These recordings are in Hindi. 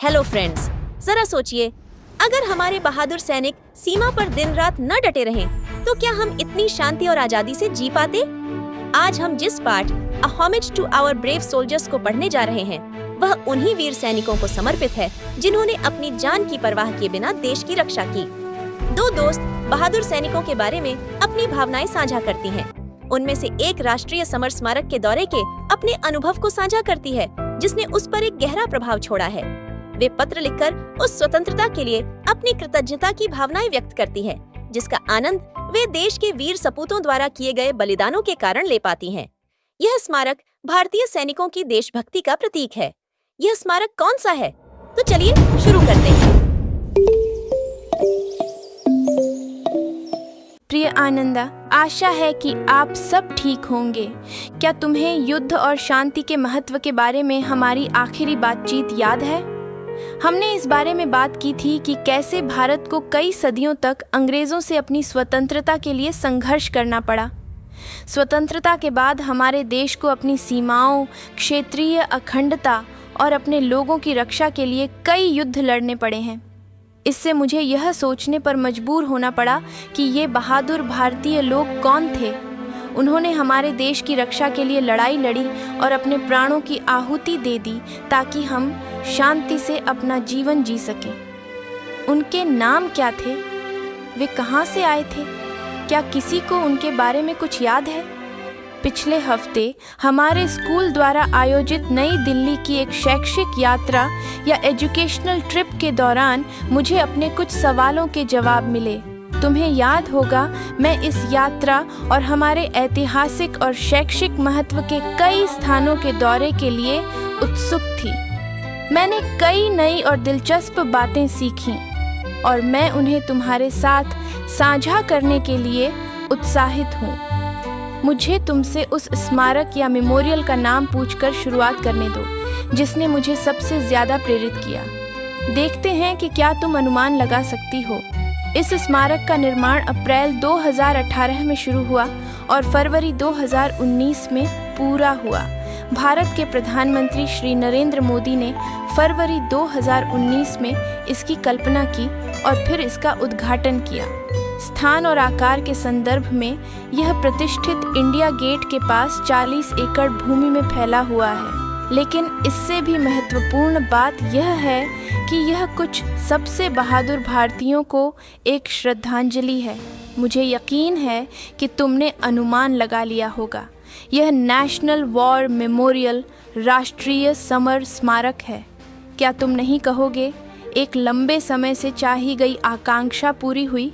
हेलो फ्रेंड्स, जरा सोचिए, अगर हमारे बहादुर सैनिक सीमा पर दिन रात न डटे रहें, तो क्या हम इतनी शांति और आजादी से जी पाते? आज हम जिस पाठ a homage to our brave soldiers को पढ़ने जा रहे हैं, वह उन्हीं वीर सैनिकों को समर्पित है जिन्होंने अपनी जान की परवाह किए बिना देश की रक्षा की। दो दोस्त बहादुर सैनिकों के बारे में अपनी भावनाएं साझा करती हैं। उनमें से एक राष्ट्रीय समर स्मारक के दौरे के अपने अनुभव को साझा करती है, जिसने उस पर एक गहरा प्रभाव छोड़ा है। वे पत्र लिखकर उस स्वतंत्रता के लिए अपनी कृतज्ञता की भावनाएं व्यक्त करती है, जिसका आनंद वे देश के वीर सपूतों द्वारा किए गए बलिदानों के कारण ले पाती हैं। यह स्मारक भारतीय सैनिकों की देशभक्ति का प्रतीक है। यह स्मारक कौन सा है? तो चलिए शुरू करते हैं। प्रिय आनंदा, आशा है कि आप सब ठीक होंगे। क्या तुम्हें युद्ध और शांति के महत्व के बारे में हमारी आखिरी बातचीत याद है? हमने इस बारे में बात की थी कि कैसे भारत को कई सदियों तक अंग्रेज़ों से अपनी स्वतंत्रता के लिए संघर्ष करना पड़ा। स्वतंत्रता के बाद हमारे देश को अपनी सीमाओं, क्षेत्रीय अखंडता और अपने लोगों की रक्षा के लिए कई युद्ध लड़ने पड़े हैं। इससे मुझे यह सोचने पर मजबूर होना पड़ा कि ये बहादुर भारतीय लोग कौन थे। उन्होंने हमारे देश की रक्षा के लिए लड़ाई लड़ी और अपने प्राणों की आहुति दे दी ताकि हम शांति से अपना जीवन जी सकें। उनके नाम क्या थे? वे कहाँ से आए थे? क्या किसी को उनके बारे में कुछ याद है? पिछले हफ्ते हमारे स्कूल द्वारा आयोजित नई दिल्ली की एक शैक्षिक यात्रा या एजुकेशनल ट्रिप के दौरान मुझे अपने कुछ सवालों के जवाब मिले। तुम्हें याद होगा, मैं इस यात्रा और हमारे ऐतिहासिक और शैक्षिक महत्व के कई स्थानों के दौरे के लिए उत्सुक थी। मैंने कई नई और दिलचस्प बातें सीखीं और मैं उन्हें तुम्हारे साथ साझा करने के लिए उत्साहित हूँ। मुझे तुमसे उस स्मारक या मेमोरियल का नाम पूछकर शुरुआत करने दो, जिसने मुझे सबसे ज़्यादा प्रेरित किया। देखते हैं कि क्या तुम अनुमान लगा सकती हो। इस स्मारक का निर्माण अप्रैल 2018 में शुरू हुआ और फरवरी 2019 में पूरा हुआ। भारत के प्रधानमंत्री श्री नरेंद्र मोदी ने फरवरी 2019 में इसकी कल्पना की और फिर इसका उद्घाटन किया। स्थान और आकार के संदर्भ में यह प्रतिष्ठित इंडिया गेट के पास 40 एकड़ भूमि में फैला हुआ है। लेकिन इससे भी महत्वपूर्ण बात यह है कि यह कुछ सबसे बहादुर भारतीयों को एक श्रद्धांजलि है। मुझे यकीन है कि तुमने अनुमान लगा लिया होगा। यह नेशनल वॉर मेमोरियल राष्ट्रीय समर स्मारक है। क्या तुम नहीं कहोगे, एक लंबे समय से चाही गई आकांक्षा पूरी हुई?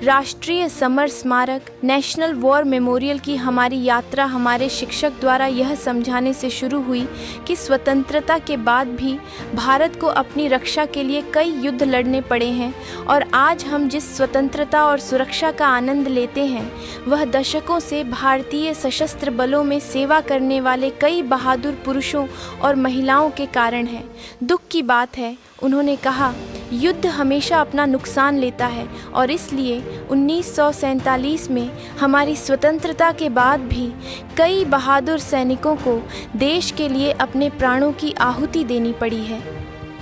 राष्ट्रीय समर स्मारक नेशनल वॉर मेमोरियल की हमारी यात्रा हमारे शिक्षक द्वारा यह समझाने से शुरू हुई कि स्वतंत्रता के बाद भी भारत को अपनी रक्षा के लिए कई युद्ध लड़ने पड़े हैं और आज हम जिस स्वतंत्रता और सुरक्षा का आनंद लेते हैं वह दशकों से भारतीय सशस्त्र बलों में सेवा करने वाले कई बहादुर पुरुषों और महिलाओं के कारण है। दुख की बात है, उन्होंने कहा, युद्ध हमेशा अपना नुकसान लेता है और इसलिए 1947 में हमारी स्वतंत्रता के बाद भी कई बहादुर सैनिकों को देश के लिए अपने प्राणों की आहुति देनी पड़ी है।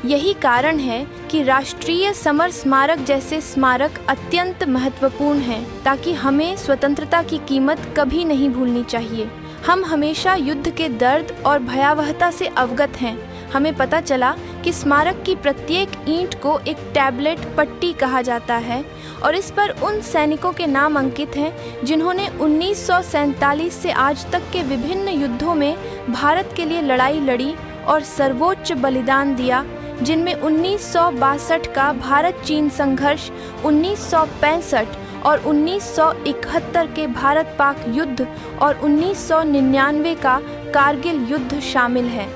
यही कारण है कि राष्ट्रीय समर स्मारक जैसे स्मारक अत्यंत महत्वपूर्ण हैं, ताकि हमें स्वतंत्रता की कीमत कभी नहीं भूलनी चाहिए। हम हमेशा युद्ध के दर्द और भयावहता से अवगत हैं। हमें पता चला कि स्मारक की प्रत्येक ईंट को एक टैबलेट पट्टी कहा जाता है और इस पर उन सैनिकों के नाम अंकित हैं जिन्होंने 1947 से आज तक के विभिन्न युद्धों में भारत के लिए लड़ाई लड़ी और सर्वोच्च बलिदान दिया, जिनमें 1962 का भारत चीन संघर्ष, 1965 और 1971 के भारत पाक युद्ध और 1999 का कारगिल युद्ध शामिल है।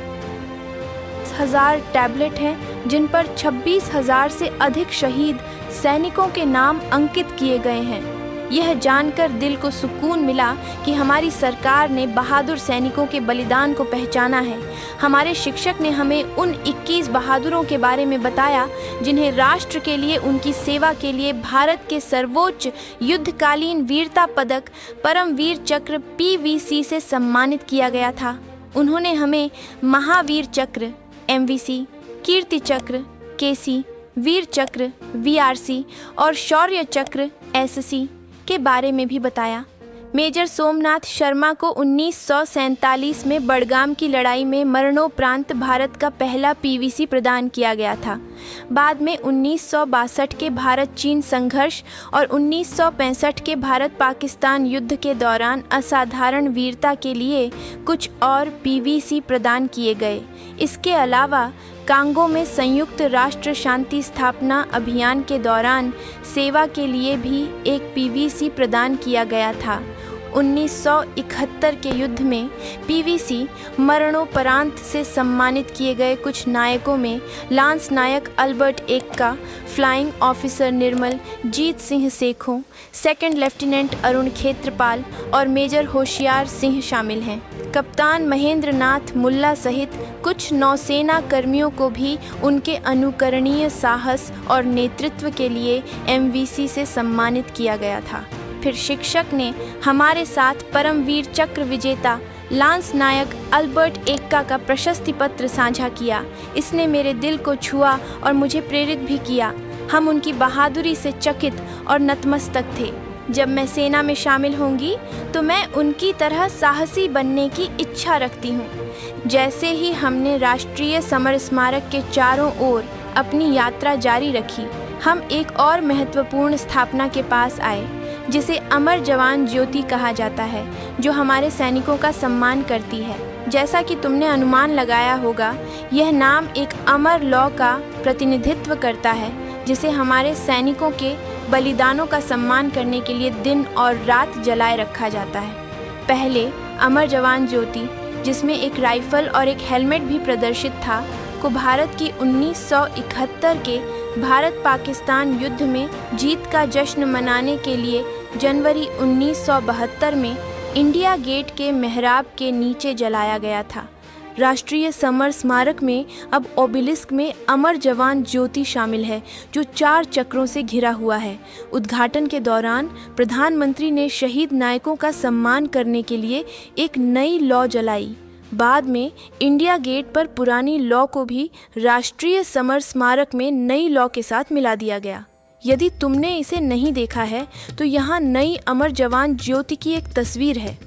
1000 टैबलेट हैं जिन पर 26,000 से अधिक शहीद सैनिकों के नाम अंकित किए गए हैं। यह जानकर दिल को सुकून मिला कि हमारी सरकार ने बहादुर सैनिकों के बलिदान को पहचाना है। हमारे शिक्षक ने हमें उन 21 बहादुरों के बारे में बताया जिन्हें राष्ट्र के लिए उनकी सेवा के लिए भारत के सर्वोच्च युद्धकालीन वीरता पदक परमवीर चक्र PVC से सम्मानित किया गया था। उन्होंने हमें महावीर चक्र MVC, कीर्ति चक्र केसी, वीर चक्र VRC और शौर्य चक्र SC के बारे में भी बताया। मेजर सोमनाथ शर्मा को 1947 में बड़गाम की लड़ाई में मरणोपरांत भारत का पहला PVC प्रदान किया गया था। बाद में 1962 के भारत चीन संघर्ष और 1965 के भारत पाकिस्तान युद्ध के दौरान असाधारण वीरता के लिए कुछ और PVC प्रदान किए गए। इसके अलावा कांगो में संयुक्त राष्ट्र शांति स्थापना अभियान के दौरान सेवा के लिए भी एक PVC प्रदान किया गया था। 1971 के युद्ध में PVC मरणोपरांत से सम्मानित किए गए कुछ नायकों में लांस नायक अल्बर्ट एक्का, फ्लाइंग ऑफिसर निर्मल जीत सिंह सेखों, सेकंड लेफ्टिनेंट अरुण खेत्रपाल और मेजर होशियार सिंह शामिल हैं। कप्तान महेंद्र नाथ मुल्ला सहित कुछ नौसेना कर्मियों को भी उनके अनुकरणीय साहस और नेतृत्व के लिए MVC से सम्मानित किया गया था। फिर शिक्षक ने हमारे साथ परमवीर चक्र विजेता लांस नायक अल्बर्ट एक्का का प्रशस्ति पत्र साझा किया। इसने मेरे दिल को छुआ और मुझे प्रेरित भी किया। हम उनकी बहादुरी से चकित और नतमस्तक थे। जब मैं सेना में शामिल होंगी तो मैं उनकी तरह साहसी बनने की इच्छा रखती हूँ। जैसे ही हमने राष्ट्रीय समर स्मारक के चारों ओर अपनी यात्रा जारी रखी, हम एक और महत्वपूर्ण स्थापना के पास आए, जिसे अमर जवान ज्योति कहा जाता है, जो हमारे सैनिकों का सम्मान करती है। जैसा कि तुमने अनुमान लगाया होगा, यह नाम एक अमर लौ का प्रतिनिधित्व करता है, जिसे हमारे सैनिकों के बलिदानों का सम्मान करने के लिए दिन और रात जलाए रखा जाता है। पहले अमर जवान ज्योति, जिसमें एक राइफल और एक हेलमेट भी प्रदर्शित था, को भारत की 1971 के भारत पाकिस्तान युद्ध में जीत का जश्न मनाने के लिए जनवरी 1972 में इंडिया गेट के मेहराब के नीचे जलाया गया था। राष्ट्रीय समर स्मारक में अब ओबेलिस्क में अमर जवान ज्योति शामिल है, जो 4 चक्रों से घिरा हुआ है। उद्घाटन के दौरान प्रधानमंत्री ने शहीद नायकों का सम्मान करने के लिए एक नई लौ जलाई। बाद में इंडिया गेट पर पुरानी लौ को भी राष्ट्रीय समर स्मारक में नई लौ के साथ मिला दिया गया। यदि तुमने इसे नहीं देखा है तो यहाँ नई अमर जवान ज्योति की एक तस्वीर है।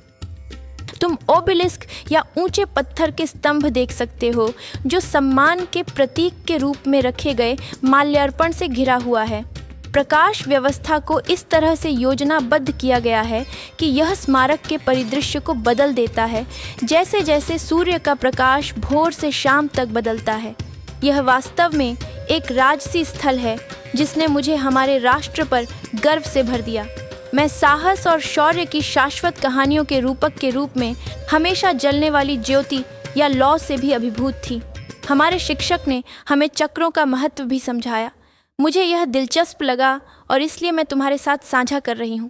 तुम ओबेलिस्क या ऊंचे पत्थर के स्तंभ देख सकते हो, जो सम्मान के प्रतीक के रूप में रखे गए माल्यार्पण से घिरा हुआ है। प्रकाश व्यवस्था को इस तरह से योजनाबद्ध किया गया है कि यह स्मारक के परिदृश्य को बदल देता है, जैसे जैसे सूर्य का प्रकाश भोर से शाम तक बदलता है। यह वास्तव में एक राजसी स्थल है, जिसने मुझे हमारे राष्ट्र पर गर्व से भर दिया। मैं साहस और शौर्य की शाश्वत कहानियों के रूपक के रूप में हमेशा जलने वाली ज्योति या लौ से भी अभिभूत थी। हमारे शिक्षक ने हमें चक्रों का महत्व भी समझाया। मुझे यह दिलचस्प लगा और इसलिए मैं तुम्हारे साथ साझा कर रही हूँ।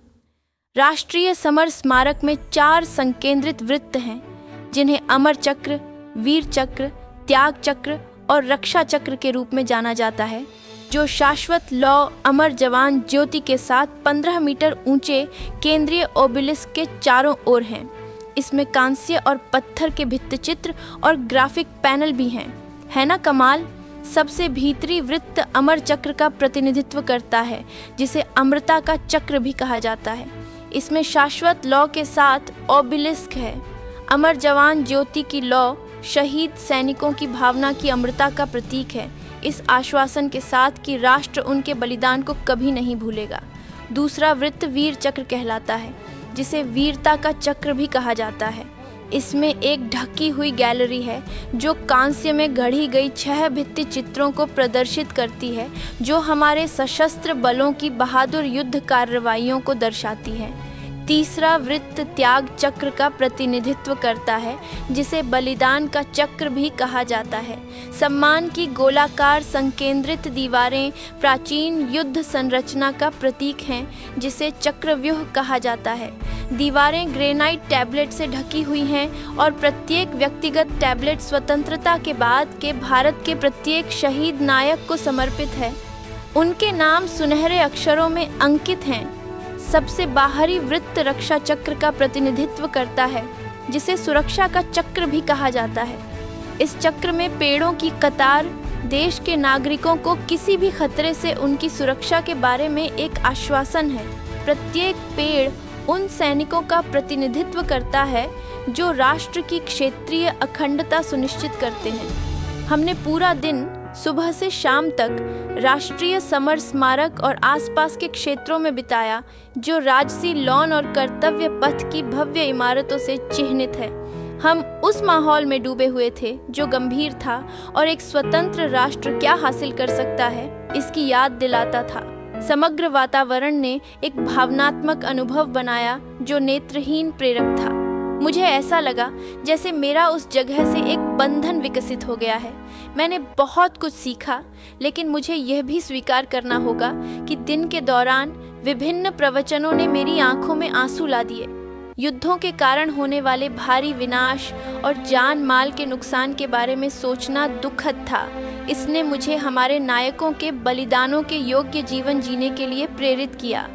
राष्ट्रीय समर स्मारक में 4 संकेंद्रित वृत्त हैं, जिन्हें अमर चक्र, वीर चक्र, त्याग चक्र और रक्षा चक्र के रूप में जाना जाता है, जो शाश्वत लौ अमर जवान ज्योति के साथ 15 मीटर ऊंचे केंद्रीय ओबेलिस्क के चारों ओर हैं। इसमें कांस्य और पत्थर के भित्तिचित्र और ग्राफिक पैनल भी हैं। है ना कमाल? सबसे भीतरी वृत्त अमर चक्र का प्रतिनिधित्व करता है, जिसे अमृता का चक्र भी कहा जाता है। इसमें शाश्वत लौ के साथ ओबेलिस्क है। अमर जवान ज्योति की लौ शहीद सैनिकों की भावना की अमृता का प्रतीक है, इस आश्वासन के साथ कि राष्ट्र उनके बलिदान को कभी नहीं भूलेगा। दूसरा वृत्त वीर चक्र कहलाता है, जिसे वीरता का चक्र भी कहा जाता है। इसमें एक ढकी हुई गैलरी है, जो कांस्य में गढ़ी गई 6 भित्ति चित्रों को प्रदर्शित करती है, जो हमारे सशस्त्र बलों की बहादुर युद्ध कार्रवाइयों को दर्शाती है। तीसरा वृत्त त्याग चक्र का प्रतिनिधित्व करता है, जिसे बलिदान का चक्र भी कहा जाता है। सम्मान की गोलाकार संकेंद्रित दीवारें प्राचीन युद्ध संरचना का प्रतीक हैं, जिसे चक्रव्यूह कहा जाता है। दीवारें ग्रेनाइट टैबलेट से ढकी हुई हैं और प्रत्येक व्यक्तिगत टैबलेट स्वतंत्रता के बाद के भारत के प्रत्येक शहीद नायक को समर्पित है। उनके नाम सुनहरे अक्षरों में अंकित हैं। सबसे बाहरी वृत्त रक्षा चक्र का प्रतिनिधित्व करता है, जिसे सुरक्षा का चक्र भी कहा जाता है। इस चक्र में पेड़ों की कतार, देश के नागरिकों को किसी भी खतरे से उनकी सुरक्षा के बारे में एक आश्वासन है। प्रत्येक पेड़ उन सैनिकों का प्रतिनिधित्व करता है जो राष्ट्र की क्षेत्रीय अखंडता सुनिश्चित करते हैं। हमने पूरा दिन सुबह से शाम तक राष्ट्रीय समर स्मारक और आसपास के क्षेत्रों में बिताया, जो राजसी लॉन और कर्तव्य पथ की भव्य इमारतों से चिह्नित है। हम उस माहौल में डूबे हुए थे जो गंभीर था और एक स्वतंत्र राष्ट्र क्या हासिल कर सकता है इसकी याद दिलाता था। समग्र वातावरण ने एक भावनात्मक अनुभव बनाया जो नेत्रहीन प्रेरक था। मुझे ऐसा लगा जैसे मेरा उस जगह से एक बंधन विकसित हो गया है। मैंने बहुत कुछ सीखा, लेकिन मुझे यह भी स्वीकार करना होगा कि दिन के दौरान विभिन्न प्रवचनों ने मेरी आंखों में आंसू ला दिए। युद्धों के कारण होने वाले भारी विनाश और जान माल के नुकसान के बारे में सोचना दुखद था। इसने मुझे हमारे नायकों के बलिदानों के योग्य जीवन जीने के लिए प्रेरित किया।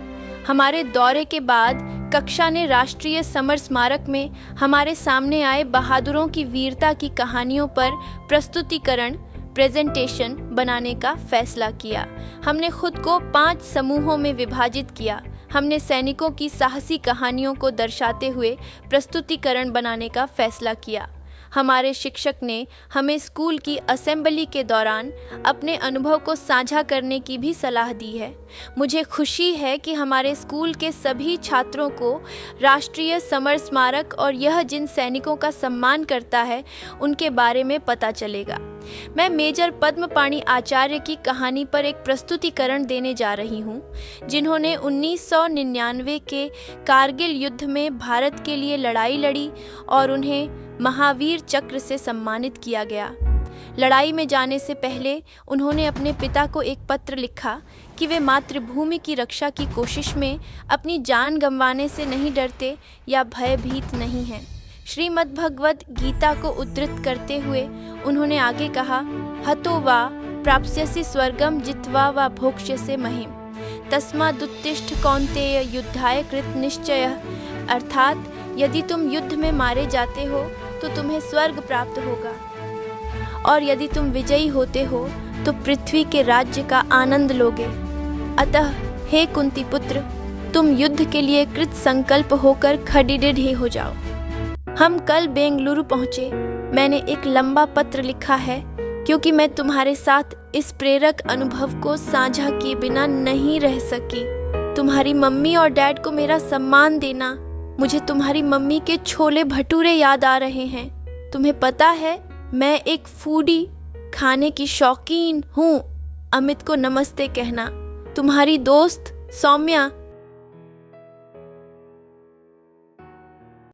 हमारे दौरे के बाद कक्षा ने राष्ट्रीय समर स्मारक में हमारे सामने आए बहादुरों की वीरता की कहानियों पर प्रस्तुतिकरण प्रेजेंटेशन बनाने का फैसला किया। हमने खुद को 5 समूहों में विभाजित किया। हमने सैनिकों की साहसी कहानियों को दर्शाते हुए प्रस्तुतिकरण बनाने का फैसला किया। हमारे शिक्षक ने हमें स्कूल की असेंबली के दौरान अपने अनुभव को साझा करने की भी सलाह दी है। मुझे खुशी है कि हमारे स्कूल के सभी छात्रों को राष्ट्रीय समर स्मारक और यह जिन सैनिकों का सम्मान करता है उनके बारे में पता चलेगा। मैं मेजर पद्मपाणि आचार्य की कहानी पर एक प्रस्तुतिकरण देने जा रही हूँ, जिन्होंने 1999 के कारगिल युद्ध में भारत के लिए लड़ाई लड़ी और उन्हें महावीर चक्र से सम्मानित किया गया। लड़ाई में जाने से पहले उन्होंने अपने पिता को एक पत्र लिखा कि वे मातृभूमि की रक्षा की कोशिश में अपनी जान गंवाने से नहीं डरते या भयभीत नहीं हैं। श्रीमद् भगवद गीता को उद्धृत करते हुए उन्होंने आगे कहा, हतो वा प्राप्स्यसि स्वर्गम जित्वा वा भोक्ष्यसे महिम तस्मादुत्तिष्ठ कौन्तेय युद्धाय कृत निश्चयः। अर्थात यदि तुम युद्ध में मारे जाते हो तो तुम्हें स्वर्ग प्राप्त होगा, और यदि तुम विजयी होते हो तो पृथ्वी के राज्य का आनंद लोगे। अतः हे कुंती पुत्र, तुम युद्ध के लिए कृत संकल्प होकर खड़ीडे हो जाओ। हम कल बेंगलुरु पहुँचे। मैंने एक लंबा पत्र लिखा है क्योंकि मैं तुम्हारे साथ इस प्रेरक अनुभव को साझा किए बिना नहीं रह सकी। तुम्हारी मम्मी और डैड को मेरा सम्मान देना। मुझे तुम्हारी मम्मी के छोले भटूरे याद आ रहे हैं। तुम्हें पता है मैं एक फूडी, खाने की शौकीन हूँ। अमित को नमस्ते कहना। तुम्हारी दोस्त सौम्या।